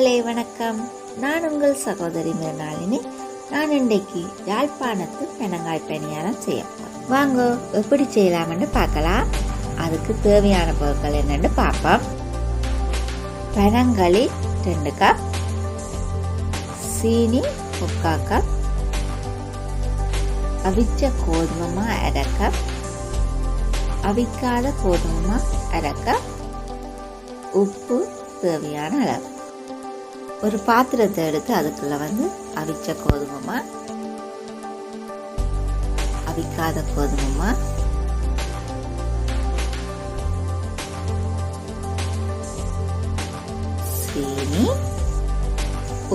உறவுகளே வணக்கம். நான் உங்கள் சகோதரி மிருனாளினி. நான் இன்றைக்கு யாழ்ப்பாணத்து பனங்காய் பனியாரம் செய்ய போறேன். வாங்க எப்படி செய்யலாம்னு பார்க்கலாம். அதுக்கு தேவையான பொருட்கள் என்னன்னு பார்ப்போம். பனங்களி 2 கப், சீனி 3/4 கப், அவிச்ச கோதுமை 1/2 கப், அவிக்காத கோதுமை 1/2 கப், உப்பு தேவையான அளவு. ஒரு பாத்திரத்தை எடுத்து அதுக்குள்ள அவிச்ச கோதுமை, அவிக்காத கோதுமை, சீனி,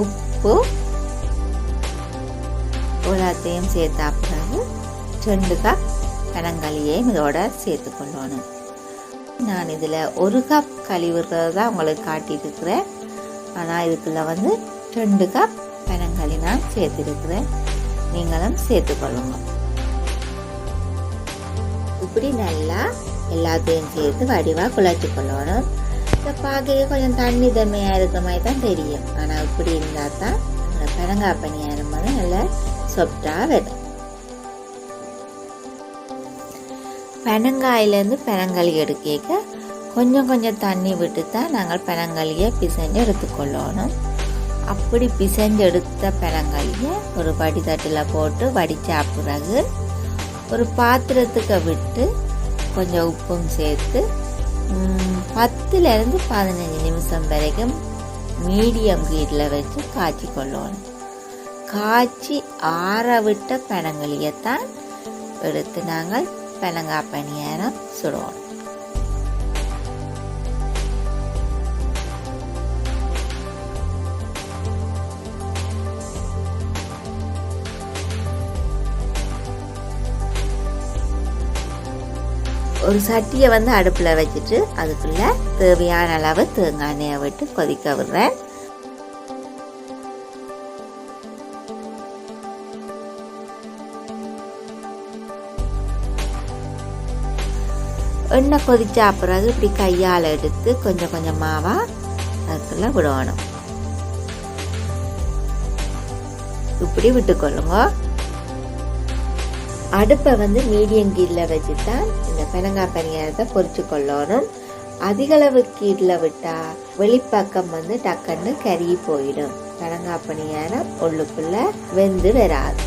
உப்பு எல்லாத்தையும் சேர்த்தா பிறகு 2 கப் பனங்களியையும் இதோட சேர்த்து கொள்ளணும். நான் இதில் 1 கப் கழுவுறது தான் உங்களுக்கு காட்டியிருக்கிறேன். ஆனால் இதுக்குள்ள 2 கப் பனங்களி நான் சேர்த்திருக்கிறேன். நீங்களும் சேர்த்துக்கொள்ளுங்க. இப்படி நல்லா எல்லாத்தையும் சேர்த்து வடிவாக குழச்சி கொள்ளணும். இதை பார்க்க கொஞ்சம் தண்ணி தன்மையாக இருக்கிற மாதிரி தான் தெரியும். ஆனால் இப்படி இருந்தால் தான் பனங்காய் பனியாரம் நல்லா சொப்டாக வரும். பனங்காயிலேருந்து பனங்களி எடுக்க கொஞ்சம் கொஞ்சம் தண்ணி விட்டு தான் நாங்கள் பனங்களியை பிசைஞ்சு எடுத்துக்கொள்ளணும். அப்படி பிசைஞ்சு எடுத்த பனங்களியை ஒரு வடிதட்டில் போட்டு வடிச்சா பிறகு ஒரு பாத்திரத்துக்கு விட்டு கொஞ்சம் உப்பும் சேர்த்து 10 to 15 நிமிஷம் வரைக்கும் மீடியம் ஹீட்டில் வச்சு காய்ச்சி கொள்ளணும். காய்ச்சி ஆற விட்ட பனங்களியைத்தான் எடுத்து நாங்கள் பனங்காய் பனியாரம் சுடுவோம். ஒரு சட்டியை அடுப்பில் வச்சுட்டு அதுக்குள்ள தேவையான அளவு தேங்காய் எண்ணெயை விட்டு கொதிக்க விடுறேன். எண்ணெய் கொதிச்சா பிறகு இப்படி கையால் எடுத்து கொஞ்சம் கொஞ்சமாவா அதுக்குள்ள விடணும். இப்படி விட்டுக்கொள்ளுங்க. அடுப்பை மீடியம் கீழில் வச்சு தான் இந்த பனங்காய் பனியாரத்தை பொரிச்சு கொள்ளணும். அதிகளவு கீழில் விட்டா வெளிப்பக்கம் டக்குன்னு கருகி போயிடும். பனங்காய் பனியாரம் உள்ளுக்குள்ள வெந்து வராது.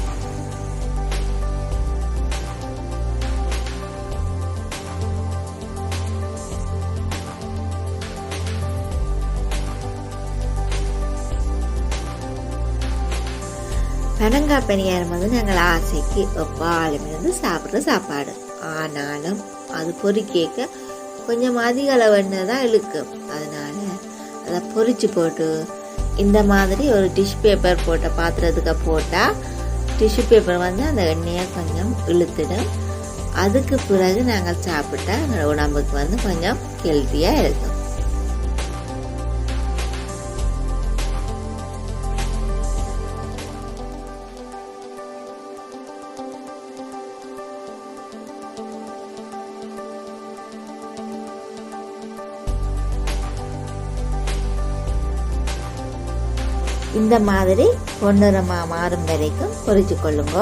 பனங்காய் பனியாரம் நாங்கள் ஆசைக்கு எப்பாலுமே சாப்பிட்ற சாப்பாடு. ஆனாலும் அது பொரிக்க கொஞ்சம் அதிக அளவு எண்ணெய் தான் இழுக்கும். அதனால அதை பொரிச்சு போட்டு இந்த மாதிரி ஒரு டிஷ்யூ பேப்பர் போட்ட பாத்திரத்துக்கு போட்டால் டிஷ்யூ பேப்பர் அந்த எண்ணெயை கொஞ்சம் இழுத்துடும். அதுக்கு பிறகு நாங்கள் சாப்பிட்டா எங்கள் உடம்புக்கு கொஞ்சம் ஹெல்த்தியாக இருக்கும். இந்த மாதிரி பொன்னிறமாக மாறும் வரைக்கும் பொரிச்சு கொள்ளுங்க.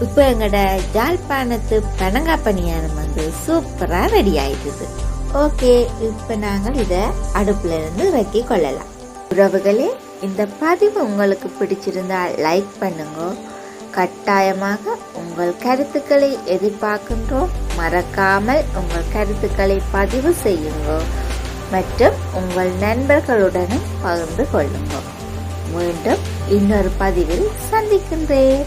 இப்போ எங்களோட யாழ்ப்பாணத்து பனங்காய் பனியாரம் சூப்பராக ரெடி ஆயிடுது. ஓகே, இப்போ நாங்கள் இதை அடுப்புல இருந்து வைக்க கொள்ளலாம். உறவுகளே, இந்த பதிவு உங்களுக்கு பிடிச்சிருந்தால் லைக் பண்ணுங்க. கட்டாயமாக உங்கள் கருத்துக்களை எதிர்பார்க்கின்றோம். மறக்காமல் உங்கள் கருத்துக்களை பதிவு செய்யுங்க மற்றும் உங்கள் நண்பர்களுடனும் பகிர்ந்து கொள்ளுங்கள். மீண்டும் இன்னொரு பதிவில் சந்திக்கின்றேன்.